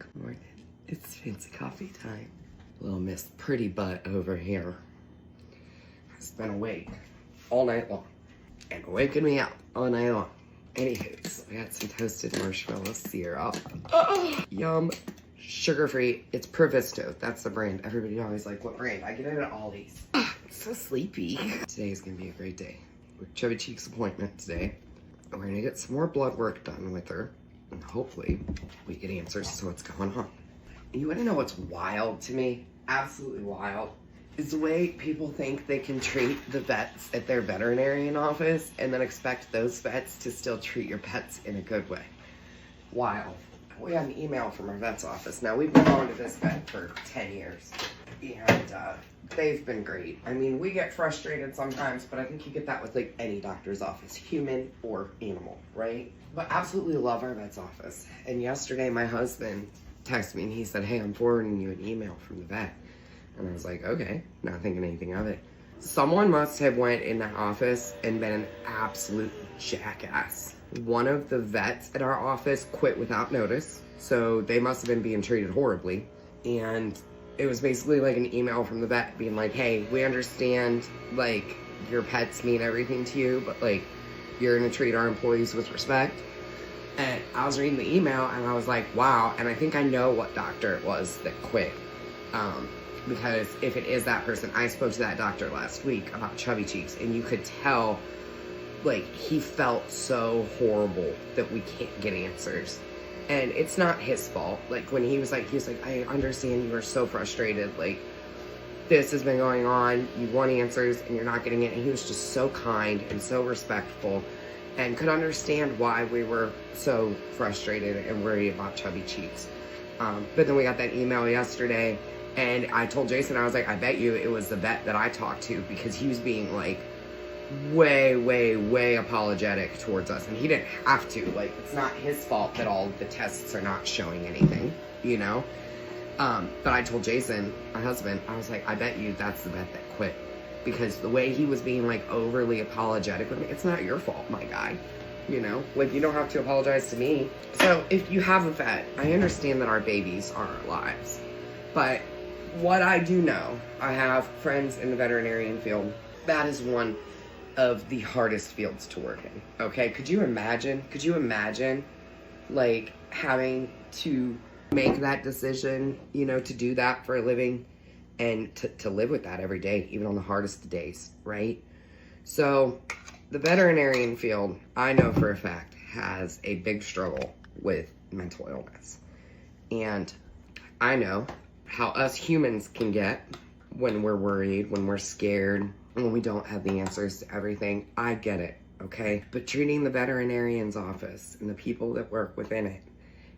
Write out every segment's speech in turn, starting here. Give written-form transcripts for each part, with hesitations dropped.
Good morning. It's fancy coffee time. Little Miss Pretty Butt over here has been awake all night long and waking me up all night long. Anywho, we got some toasted marshmallow syrup. Oh, yum. Sugar-free. It's Provisto. That's the brand. Everybody always like, what brand? I get it at Aldi's. I'm so sleepy. Today's gonna be a great day. With Chubby Cheeks' appointment today. We're gonna get some more blood work done with her. And hopefully we get answers to what's going on. You wanna know what's wild to me? Absolutely wild. Is the way people think they can treat the vets at their veterinarian office and then expect those vets to still treat your pets in a good way. Wild. We got an email from our vet's office. Now, we've been going to this vet for 10 years. And they've been great. I mean, we get frustrated sometimes, but I think you get that with like any doctor's office, human or animal, right? But absolutely love our vet's office. And yesterday, my husband texted me and he said, hey, I'm forwarding you an email from the vet. And I was like, okay, not thinking anything of it. Someone must have went in that office and been an absolute jackass. One of the vets at our office quit without notice, so they must have been being treated horribly. And it was basically like an email from the vet being like, hey, we understand, like, your pets mean everything to you, but, like, you're gonna treat our employees with respect. And I was reading the email, and I was like, wow, and I think I know what doctor it was that quit. Because if it is that person, I spoke to that doctor last week about Chubby Cheeks, and you could tell, like, he felt so horrible that we can't get answers. And it's not his fault. Like, when he was like, I understand you are so frustrated. Like, this has been going on. You want answers, and you're not getting it. And he was just so kind and so respectful and could understand why we were so frustrated and worried about Chubby Cheeks. But then we got that email yesterday, and I told Jason, I was like, I bet you it was the vet that I talked to, because he was being, like, way apologetic towards us, and he didn't have to. Like, it's not his fault that all the tests are not showing anything, you know? But I told Jason, my husband, I was like, I bet you that's the vet that quit, because the way he was being, like, overly apologetic with me, it's not your fault, my guy, you know? Like, you don't have to apologize to me. So if you have a vet, I understand that our babies are our lives, but what I do know, I have friends in the veterinarian field. That is one of the hardest fields to work in, okay? Could you imagine, like, having to make that decision, you know, to do that for a living and to live with that every day, even on the hardest of days, right? So the veterinarian field, I know for a fact, has a big struggle with mental illness. And I know how us humans can get when we're worried, when we're scared, when we don't have the answers to everything. I get it, okay? But treating the veterinarian's office and the people that work within it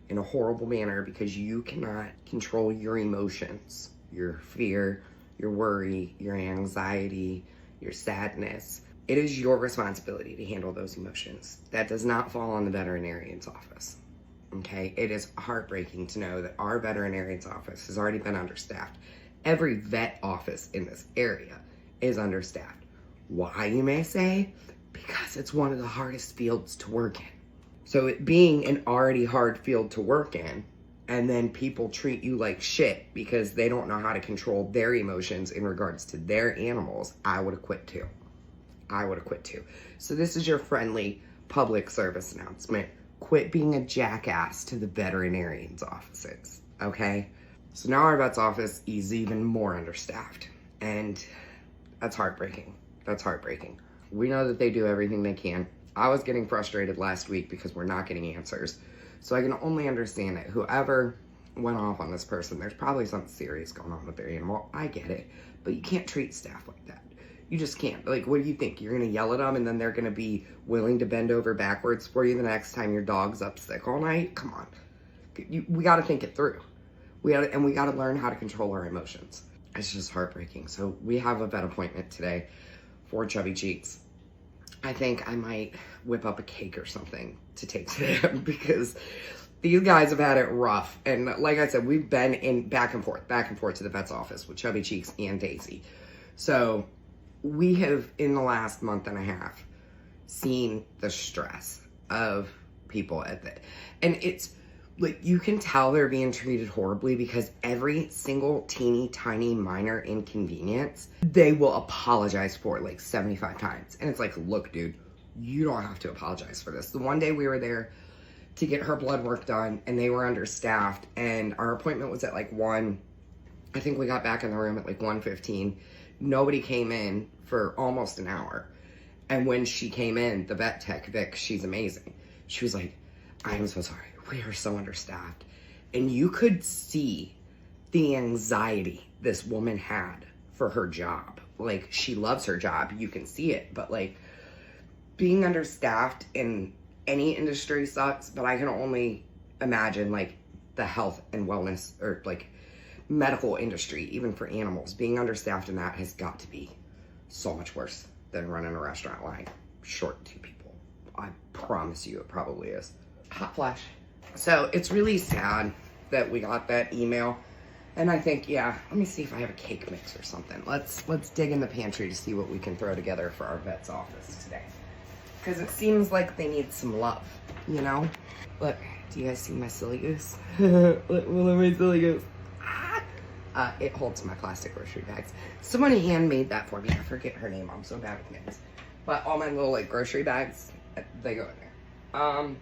in a horrible manner because you cannot control your emotions, your fear, your worry, your anxiety, your sadness. It is your responsibility to handle those emotions. That does not fall on the veterinarian's office. Okay, it is heartbreaking to know that our veterinarian's office has already been understaffed. Every vet office in this area is understaffed. Why, you may say? Because it's one of the hardest fields to work in. So it being an already hard field to work in, and then people treat you like shit because they don't know how to control their emotions in regards to their animals, I would have quit too. So this is your friendly public service announcement. Quit being a jackass to the veterinarian's offices, okay? So now our vet's office is even more understaffed, and that's heartbreaking. We know that they do everything they can. I was getting frustrated last week because we're not getting answers. So I can only understand that whoever went off on this person, there's probably something serious going on with their animal. I get it, but you can't treat staff like that. You just can't. Like, what do you think? You're gonna yell at them and then they're gonna be willing to bend over backwards for you the next time your dog's up sick all night? Come on. We gotta think it through. We gotta learn how to control our emotions. It's just heartbreaking. So we have a vet appointment today for Chubby Cheeks. I think I might whip up a cake or something to take to them because these guys have had it rough. And like I said, we've been in back and forth to the vet's office with Chubby Cheeks and Daisy. So we have, in the last month and a half, seen the stress of people at the, and it's like, you can tell they're being treated horribly because every single teeny tiny minor inconvenience, they will apologize for like 75 times. And it's like, look, dude, you don't have to apologize for this. The one day we were there to get her blood work done and they were understaffed and our appointment was at like 1. I think we got back in the room at like 1:15. Nobody came in for almost an hour. And when she came in, the vet tech, Vic, she's amazing. She was like, I am so sorry. We are so understaffed. And you could see the anxiety this woman had for her job. Like, she loves her job. You can see it. But like, being understaffed in any industry sucks, but I can only imagine like the health and wellness or like medical industry, even for animals, being understaffed in that has got to be so much worse than running a restaurant line short 2 people. I promise you it probably is. Hot flash. So it's really sad that we got that email. And I think, yeah, let me see if I have a cake mix or something. Let's dig in the pantry to see what we can throw together for our vet's office today. Because it seems like they need some love, you know? Look, do you guys see my silly goose? Look at my silly goose. It holds my plastic grocery bags. Someone handmade that for me. I forget her name. I'm so bad with names. But all my little like grocery bags, they go in there.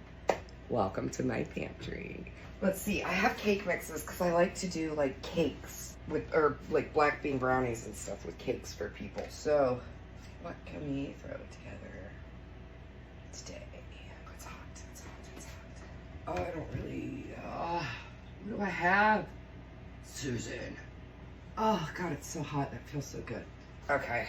Welcome to my pantry. Let's see. I have cake mixes because I like to do like cakes with, or like black bean brownies and stuff with cakes for people. So what can we throw together today? It's hot. It's hot. It's hot. Oh, I don't really. What do I have? Susan. Oh God, it's so hot. That feels so good. Okay.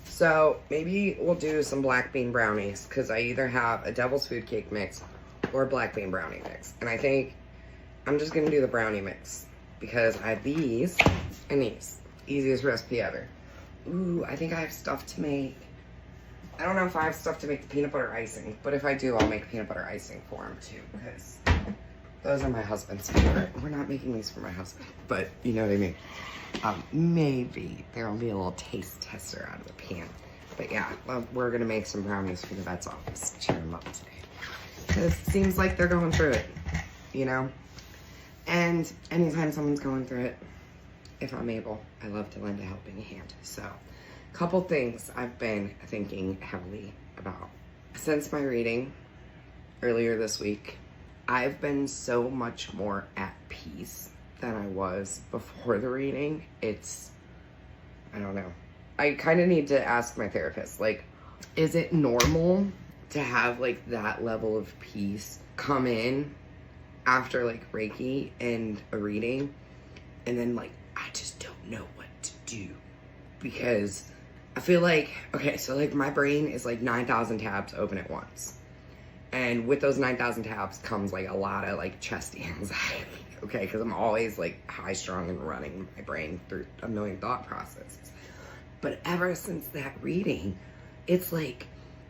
So maybe we'll do some black bean brownies because I either have a devil's food cake mix or a black bean brownie mix. And I think I'm just gonna do the brownie mix because I have these and these. Easiest recipe ever. Ooh, I think I have stuff to make. I don't know if I have stuff to make the peanut butter icing, but if I do, I'll make peanut butter icing for him too because those are my husband's favorite. We're not making these for my husband, but you know what I mean. Maybe there'll be a little taste tester out of the pan. But yeah, we're gonna make some brownies for the vet's office. Cheer them up today. Because it seems like they're going through it, you know? And anytime someone's going through it, if I'm able, I love to lend a helping hand. So, a couple things I've been thinking heavily about. Since my reading earlier this week, I've been so much more at peace than I was before the reading. I don't know. I kind of need to ask my therapist, like, is it normal to have like that level of peace come in after like Reiki and a reading? And then like, I just don't know what to do because I feel like, okay, so like my brain is like 9,000 tabs open at once. And with those 9,000 tabs comes like a lot of like chest anxiety, okay? Because I'm always like high strung and running my brain through a million thought processes. But ever since that reading, it's like,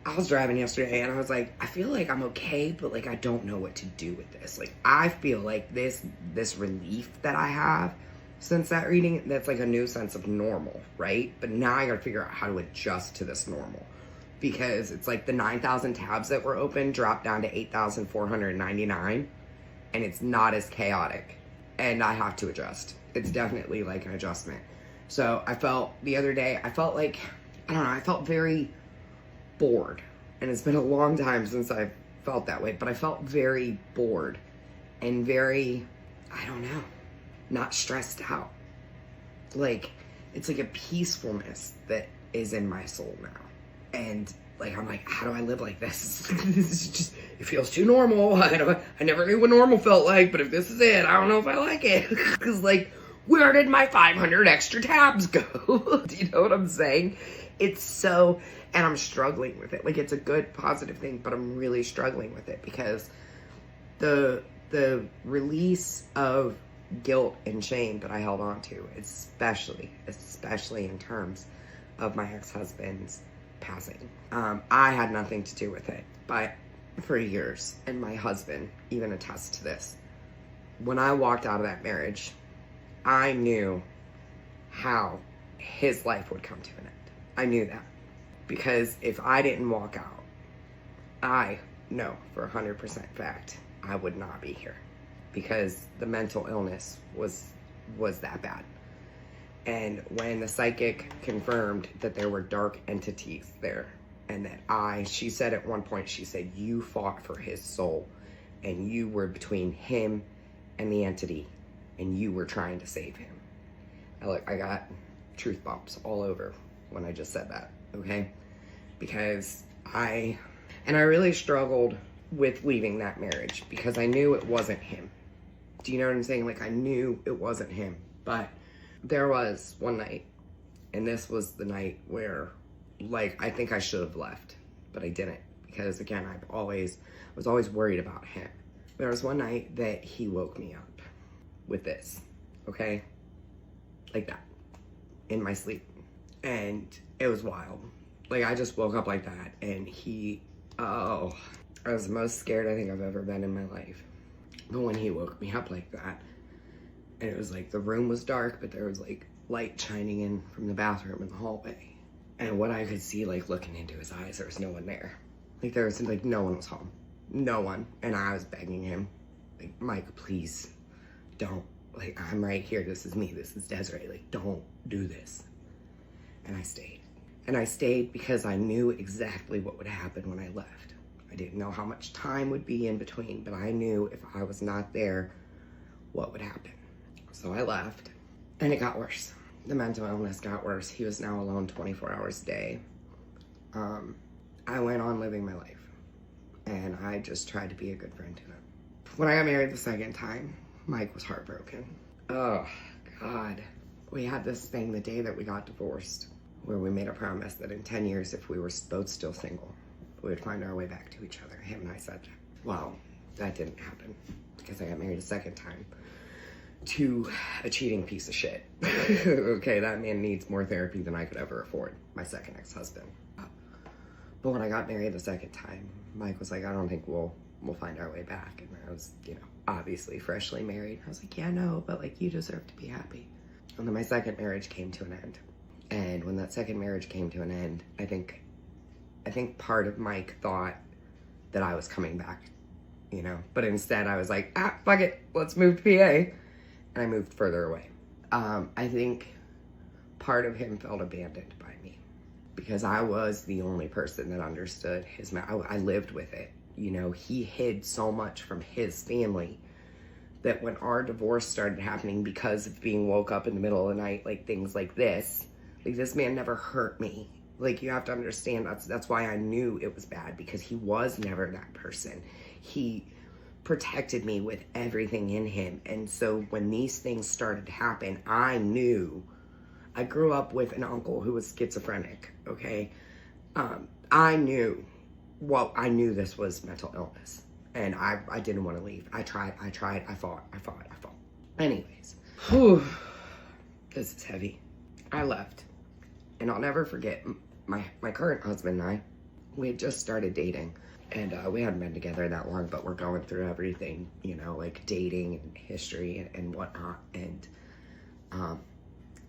I was driving yesterday and I was like, I feel like I'm okay, but like I don't know what to do with this. Like I feel like this relief that I have since that reading, that's like a new sense of normal, right? But now I gotta figure out how to adjust to this normal. Because it's like the 9,000 tabs that were open dropped down to 8,499 and it's not as chaotic and I have to adjust. It's definitely like an adjustment. So I felt the other day, I felt like, I don't know, I felt very bored. And it's been a long time since I've felt that way, but I felt very bored and very, I don't know, not stressed out. Like, it's like a peacefulness that is in my soul now. And like, I'm like, how do I live like this? This is just, it feels too normal. I never knew what normal felt like, but if this is it, I don't know if I like it. Cause like, where did my 500 extra tabs go? Do you know what I'm saying? It's so, and I'm struggling with it. Like, it's a good, positive thing, but I'm really struggling with it because the release of guilt and shame that I held on to, especially in terms of my ex-husband's passing. I had nothing to do with it, but for years, and my husband even attests to this, when I walked out of that marriage, I knew how his life would come to an end. I knew that. Because if I didn't walk out, I know for 100% fact, I would not be here. because the mental illness was that bad. And when the psychic confirmed that there were dark entities there, and that she said at one point, she said, you fought for his soul, and you were between him and the entity, and you were trying to save him. I got truth bumps all over when I just said that, okay? Because I really struggled with leaving that marriage because I knew it wasn't him. Do you know what I'm saying? Like, I knew it wasn't him. But there was one night, and this was the night where, like, I think I should have left, but I didn't. Because, again, I was always worried about him. There was one night that he woke me up with this, okay? Like that, in my sleep. And it was wild. Like, I just woke up like that, and I was the most scared I think I've ever been in my life. But when he woke me up like that, and it was like the room was dark, but there was like light shining in from the bathroom in the hallway. And what I could see, like looking into his eyes, there was no one there. Like there was like no one was home. No one. And I was begging him, like, Mike, please don't. Like, I'm right here. This is me. This is Desiree. Like, don't do this. And I stayed. And I stayed because I knew exactly what would happen when I left. I didn't know how much time would be in between, but I knew if I was not there, what would happen. So I left, and it got worse. The mental illness got worse. He was now alone 24 hours a day. I went on living my life, and I just tried to be a good friend to him. When I got married the second time, Mike was heartbroken. Oh, God. We had this thing the day that we got divorced, where we made a promise that in 10 years, if we were both still single, we would find our way back to each other. Him and I said that. Well, that didn't happen because I got married a second time to a cheating piece of shit. Okay, that man needs more therapy than I could ever afford. My second ex-husband. But when I got married the second time, Mike was like, I don't think we'll find our way back. And I was, obviously freshly married. I was like, yeah, no, but like, you deserve to be happy. And then my second marriage came to an end. And when that second marriage came to an end, I think part of Mike thought that I was coming back, but instead I was like, fuck it, let's move to PA. And I moved further away. I think part of him felt abandoned by me because I was the only person that understood I lived with it. He hid so much from his family that when our divorce started happening because of being woke up in the middle of the night, like things like this man never hurt me. Like, you have to understand, that's why I knew it was bad, because he was never that person. He protected me with everything in him. And so when these things started to happen, I knew. I grew up with an uncle who was schizophrenic, okay? I knew this was mental illness. And I didn't want to leave. I tried, I fought. Anyways, this is heavy. I left. And I'll never forget, my current husband and I, we had just started dating. And we hadn't been together that long, but we're going through everything, like dating and history and whatnot. And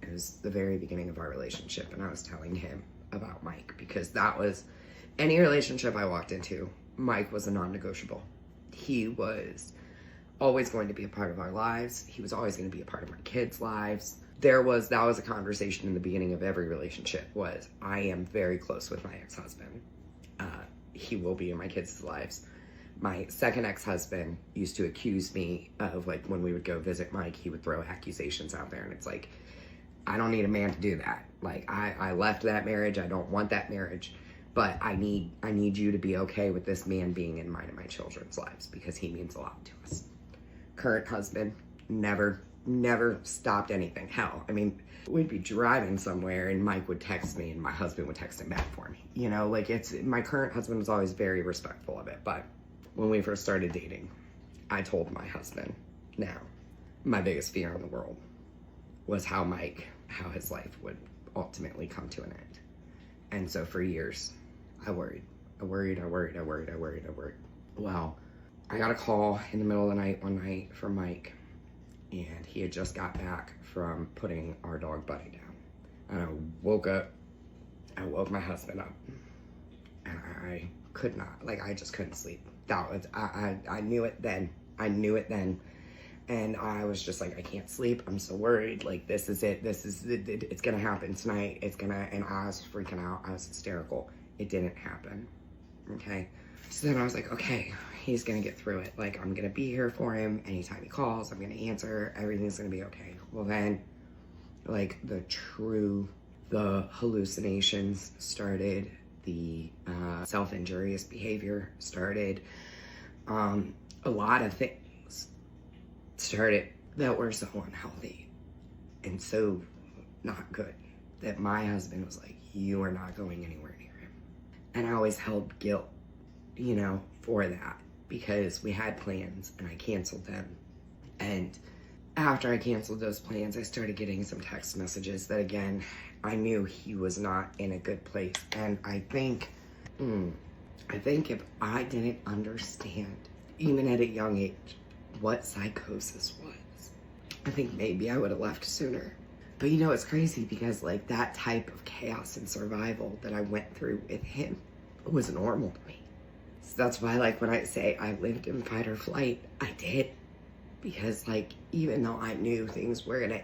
it was the very beginning of our relationship. And I was telling him about Mike, because that was, any relationship I walked into, Mike was a non-negotiable. He was always going to be a part of our lives. He was always going to be a part of my kids' lives. That was a conversation in the beginning of every relationship, was I am very close with my ex-husband. He will be in my kids' lives. My second ex-husband used to accuse me of, like, when we would go visit Mike, he would throw accusations out there, and it's like, I don't need a man to do that. Like, I left that marriage. I don't want that marriage. But I need you to be okay with this man being in mine and my children's lives, because he means a lot to us. Current husband, never stopped anything. Hell, I mean, we'd be driving somewhere and Mike would text me and my husband would text him back for me. My current husband was always very respectful of it. But when we first started dating, I told my husband, now, my biggest fear in the world was how his life would ultimately come to an end. And so for years, I worried. Well, I got a call in the middle of the night one night from Mike, and he had just got back from putting our dog Buddy down. And I woke my husband up, and I could not, I just couldn't sleep. That was, I knew it then. And I was just like, I can't sleep. I'm so worried. Like, this is it. This is it. It's going to happen tonight. And I was freaking out. I was hysterical. It didn't happen. Okay. So then I was like, okay, he's going to get through it. Like, I'm going to be here for him. Anytime he calls, I'm going to answer. Everything's going to be okay. Well, then, like, the hallucinations started. The self-injurious behavior started. A lot of things started that were so unhealthy and so not good that my husband was like, you are not going anywhere near him. And I always held guilt, you know, for that, because we had plans and I canceled them. And after I canceled those plans, I started getting some text messages that, again, I knew he was not in a good place. And I think if I didn't understand, even at a young age, what psychosis was, I think maybe I would have left sooner. But you know, it's crazy because, like, that type of chaos and survival that I went through with him was normal to me. So that's why, like, when I say I lived in fight or flight, I did. Because, like, even though I knew things were gonna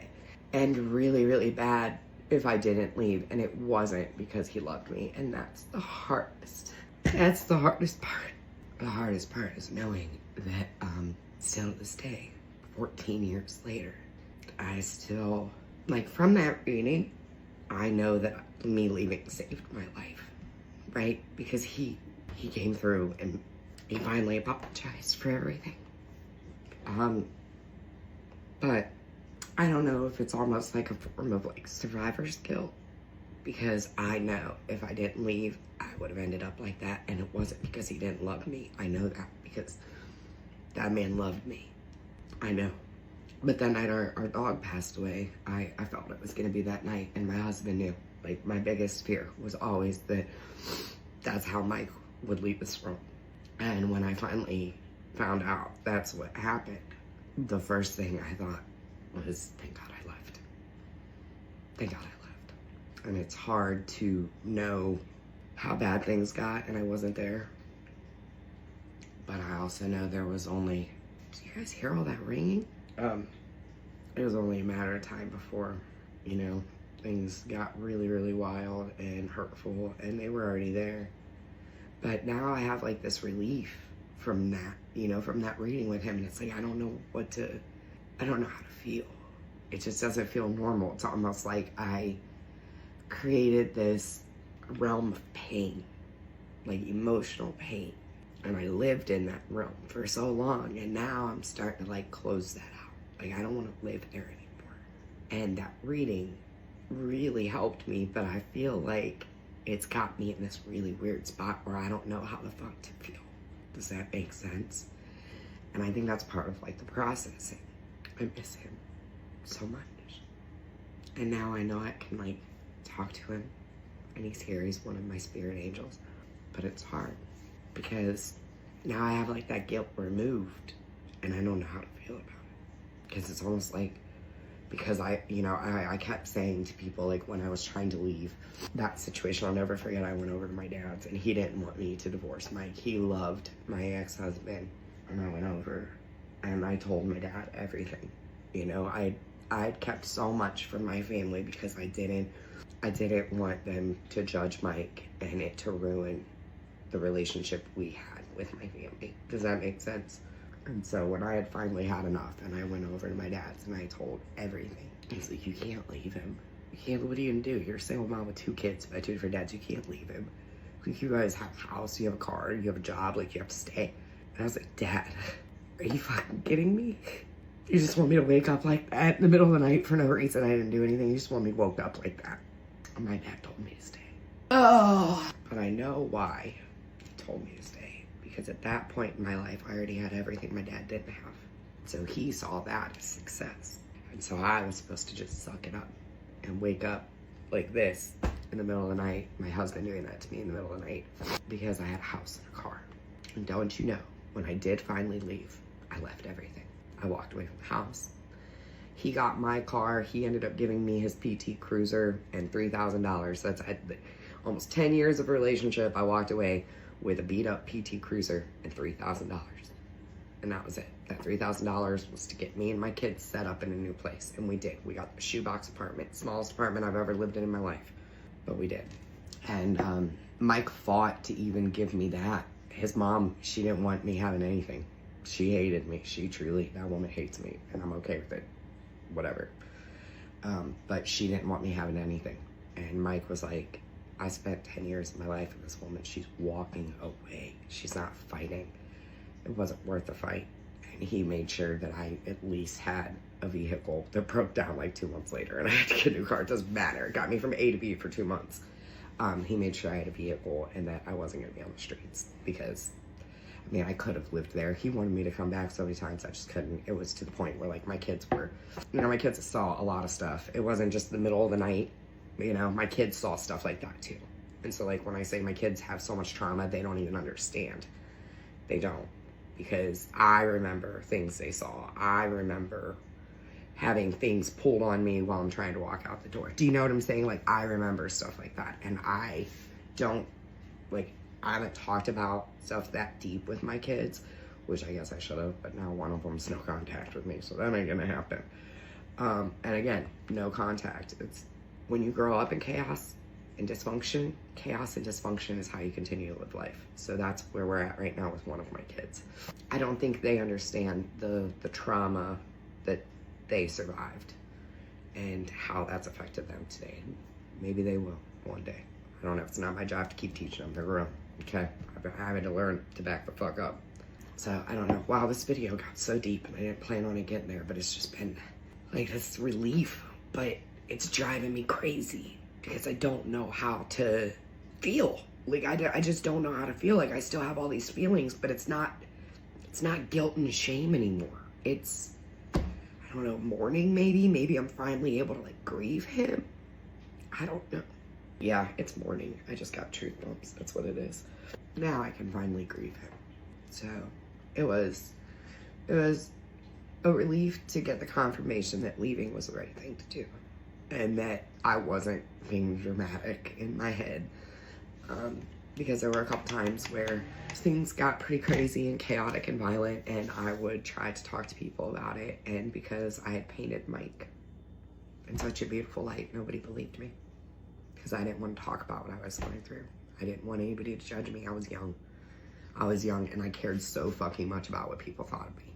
end really, really bad if I didn't leave, and it wasn't, because he loved me, and that's the hardest. That's the hardest part. The hardest part is knowing that, still to this day, 14 years later, I still, like, from that reading, I know that me leaving saved my life, right? Because he came through and he finally apologized for everything. But I don't know if it's almost like a form of, like, survivor's guilt, because I know if I didn't leave, I would have ended up like that. And it wasn't because he didn't love me. I know that because that man loved me. I know. But that night our dog passed away. I felt it was going to be that night, and my husband knew. Like, my biggest fear was always that that's how Mike would leave this world. And when I finally found out that's what happened, the first thing I thought was, thank God I left. Thank God I left. And it's hard to know how bad things got, and I wasn't there. But I also know there was only, do you guys hear all that ringing? It was only a matter of time before, you know, things got really, really wild and hurtful, and they were already there. But now I have, like, this relief from that, you know, from that reading with him. And it's like, I don't know how to feel. It just doesn't feel normal. It's almost like I created this realm of pain, like emotional pain. And I lived in that realm for so long. And now I'm starting to, like, close that out. Like, I don't want to live there anymore. And that reading really helped me, but I feel like it's got me in this really weird spot where I don't know how the fuck to feel. Does that make sense? And I think that's part of, like, the processing. I miss him so much. And now I know I can, like, talk to him, and he's here. He's one of my spirit angels. But it's hard because now I have, like, that guilt removed, and I don't know how to feel about it. Because it's almost like, because I kept saying to people, like, when I was trying to leave that situation, I'll never forget, I went over to my dad's, and he didn't want me to divorce Mike. He loved my ex-husband, and I went over, and I told my dad everything. You know, I'd kept so much from my family because I didn't want them to judge Mike and it to ruin the relationship we had with my family. Does that make sense? And so when I had finally had enough, and I went over to my dad's and I told everything, he's like, you can't leave him. You can't, what are you gonna do? You're a single mom with 2 kids by 2 different dads. You can't leave him. Like, you guys have a house, you have a car, you have a job, like, you have to stay. And I was like, Dad, are you fucking kidding me? You just want me to wake up like that in the middle of the night for no reason? I didn't do anything. You just want me woke up like that. And my dad told me to stay. Oh, but I know why he told me to stay. Because at that point in my life, I already had everything my dad didn't have. So he saw that as success. And so I was supposed to just suck it up and wake up like this in the middle of the night. My husband doing that to me in the middle of the night because I had a house and a car. And don't you know, when I did finally leave, I left everything. I walked away from the house. He got my car. He ended up giving me his PT Cruiser and $3,000. That's almost 10 years of relationship. I walked away with a beat up PT Cruiser and $3,000. And that was it. That $3,000 was to get me and my kids set up in a new place. And we did. We got the shoebox apartment, smallest apartment I've ever lived in my life. But we did. And Mike fought to even give me that. His mom, she didn't want me having anything. She hated me. She truly, that woman hates me. And I'm okay with it. Whatever. But she didn't want me having anything. And Mike was like, I spent 10 years of my life with this woman. She's walking away. She's not fighting. It wasn't worth the fight. And he made sure that I at least had a vehicle that broke down like 2 months later, and I had to get a new car. It doesn't matter. It got me from A to B for 2 months. He made sure I had a vehicle and that I wasn't going to be on the streets, because, I mean, I could have lived there. He wanted me to come back so many times. I just couldn't. It was to the point where, like, my kids were, my kids saw a lot of stuff. It wasn't just the middle of the night. My kids saw stuff like that too. And so, like, when I say my kids have so much trauma, they don't even understand. They don't. Because I remember things they saw. I remember having things pulled on me while I'm trying to walk out the door. Do you know what I'm saying? Like, I remember stuff like that. And I haven't talked about stuff that deep with my kids, which I guess I should have, but now one of them's no contact with me, so that ain't gonna happen. And again, no contact. It's when you grow up in chaos and dysfunction is how you continue to live life. So that's where we're at right now with one of my kids. I don't think they understand the trauma that they survived and how that's affected them today. Maybe they will one day. I don't know. It's not my job to keep teaching them. They're grown. Okay? I've been having to learn to back the fuck up. So I don't know. Wow, this video got so deep and I didn't plan on it getting there, but it's just been like this relief, but it's driving me crazy because I don't know how to feel. Like, I just don't know how to feel. Like, I still have all these feelings, but it's not guilt and shame anymore. It's, I don't know, mourning maybe. Maybe I'm finally able to, like, grieve him. I don't know. Yeah, it's mourning. I just got truth bumps. That's what it is. Now I can finally grieve him. So it was a relief to get the confirmation that leaving was the right thing to do. And that I wasn't being dramatic in my head. Because there were a couple times where things got pretty crazy and chaotic and violent, and I would try to talk to people about it. And because I had painted Mike in such a beautiful light, nobody believed me. Because I didn't want to talk about what I was going through. I didn't want anybody to judge me. I was young, and I cared so fucking much about what people thought of me.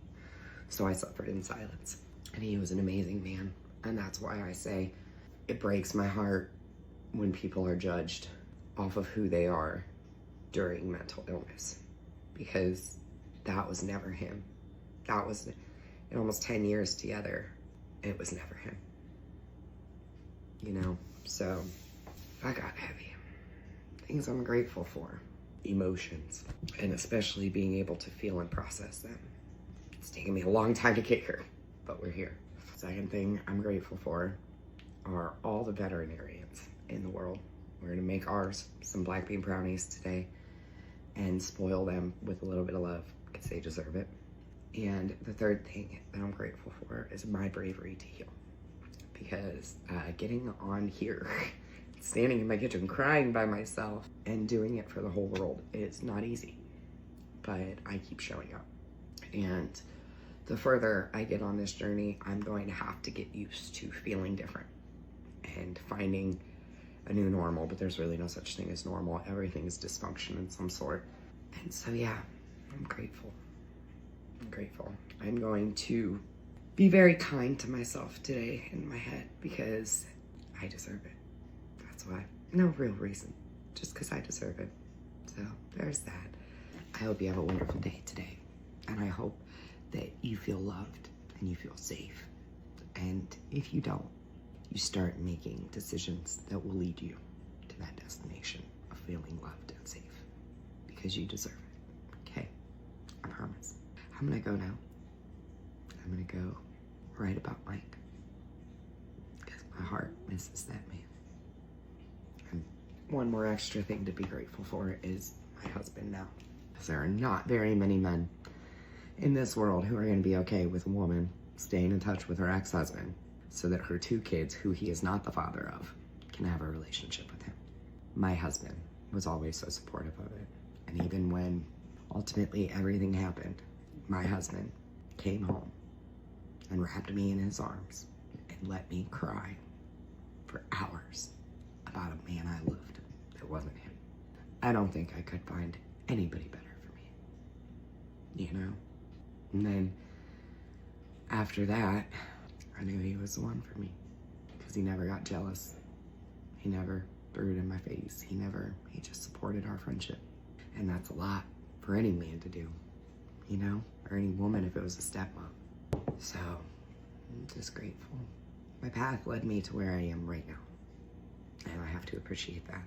So I suffered in silence. And he was an amazing man. And that's why I say it breaks my heart when people are judged off of who they are during mental illness, because that was never him. That was, in almost 10 years together, it was never him. So I got heavy. Things I'm grateful for. Emotions, and especially being able to feel and process them. It's taken me a long time to get here, but we're here. Second thing I'm grateful for are all the veterinarians in the world. We're gonna make ours some black bean brownies today and spoil them with a little bit of love because they deserve it. And the third thing that I'm grateful for is my bravery to heal, because getting on here, standing in my kitchen crying by myself and doing it for the whole world is not easy, but I keep showing up. And the further I get on this journey, I'm going to have to get used to feeling different and finding a new normal, but there's really no such thing as normal. Everything's dysfunction in some sort. And so yeah, I'm grateful. I'm going to be very kind to myself today in my head because I deserve it. That's why. No real reason, just because I deserve it. So there's that. I hope you have a wonderful day today. And I hope that you feel loved and you feel safe. And if you don't, you start making decisions that will lead you to that destination of feeling loved and safe, because you deserve it. Okay? I promise. I'm gonna go now. I'm gonna go write about Mike, because my heart misses that man. And one more extra thing to be grateful for is my husband now, because there are not very many men in this world who are going to be okay with a woman staying in touch with her ex-husband so that her 2 kids, who he is not the father of, can have a relationship with him. My husband was always so supportive of it. And even when ultimately everything happened, my husband came home and wrapped me in his arms and let me cry for hours about a man I loved that wasn't him. I don't think I could find anybody better for me, you know? And then after that, I knew he was the one for me because he never got jealous. He never threw it in my face. He just supported our friendship. And that's a lot for any man to do, you know? Or any woman if it was a stepmom. So, I'm just grateful. My path led me to where I am right now. And I have to appreciate that.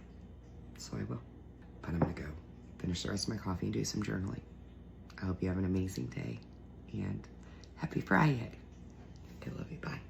So I will. But I'm gonna go finish the rest of my coffee and do some journaling. I hope you have an amazing day. And happy Friday. I love you. Bye.